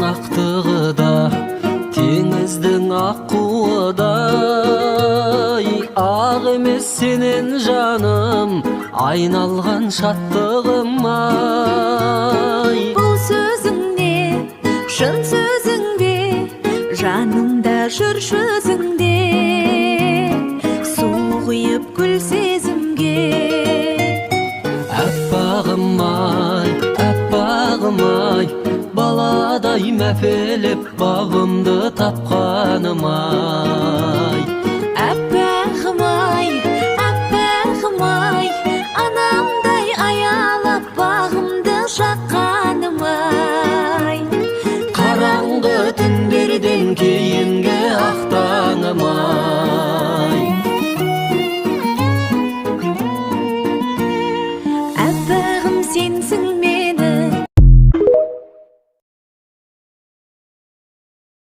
ақтығы теңіздің аққуыдай ақ емес сенен жаным айналған шаттығым ай. Бұл сөзің не, шын сөзің бе, жанымда жүр жүзіңде, су құйып гүл сезімге. Аппағым ай, баладай мәпелеп бағымды тапқаным ай. Аппағым ай, анамдай аялап бағымды жаққаным ай. Қараңғы түндерден кейін